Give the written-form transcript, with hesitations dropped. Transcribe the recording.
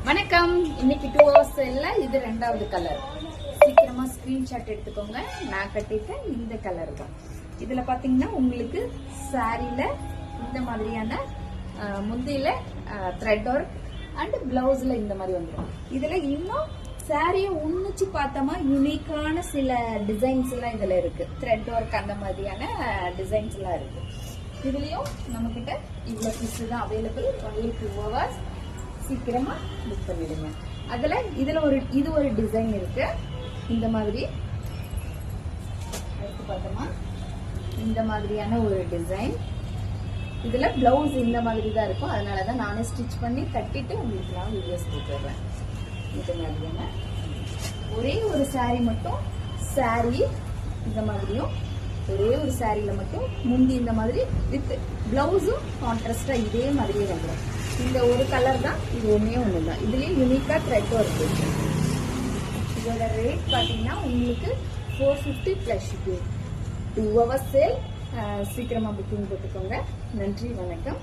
வணக்கம். இன்னைக்கு 2 hours இல்ல, இது ரெண்டாவது கலர். சீக்கிரமா ஸ்கிரீன்ஷாட் எடுத்துக்கோங்க. நான் கட்டிட்டேன் இந்த கலர் தான். இதுல பாத்தீங்கன்னா உங்களுக்கு சாரில இந்த மாதிரியான முந்தியில த்ரெட் ஒர்க் அண்ட் பிளவுஸ்ல இந்த மாதிரி வந்துடும். இதுல இன்னும் சாரியை உன்னிச்சு பார்த்தோமா யூனிக்கான சில டிசைன்ஸ் எல்லாம் இதுல இருக்கு. த்ரெட் ஒர்க் அந்த மாதிரியான டிசைன்ஸ் எல்லாம் இருக்கு. இதுலயும் நம்ம கிட்ட இவ்வளவு பீஸ் தான் அவைலபிள். Only 2 hours. சீக்கிரமா புக் பண்ணிடுங்க. அதுல இது ஒரு டிசைன் இருக்கு. இந்த மாதிரி எடுத்து பார்த்தோமா இந்த மாதிரியான ஒரு டிசைன். இதுல பிளவுஸ் இந்த மாதிரி தான் இருக்கும். அதனாலதான் நானே ஸ்டிச் பண்ணி கட்டிட்டு உங்களுக்கு நான் வீடியோஸ் போட்டுறேன். இந்த மாதிரியான ஒரே ஒரு சாரி மட்டும் சாரி இந்த மாதிரியும் ஒரே ஒரு சாரியில மட்டும் முந்தி இந்த மாதிரி வித் பிளவுஸும் கான்ட்ராஸ்டா இதே மாதிரியே வந்துடும். இந்த ஒரு கலர் தான், இது ஒண்ணுதான். இதுலயும் யூனிக்கா த்ரெட் ஒர்க் இருக்கு. இதோட ரேட் பாத்தீங்கன்னா உங்களுக்கு 450 பிளஸ் ஷிப்பிங். 2 hours sale. சீக்கிரமா புக்கிங் போட்டுக்கோங்க. நன்றி, வணக்கம்.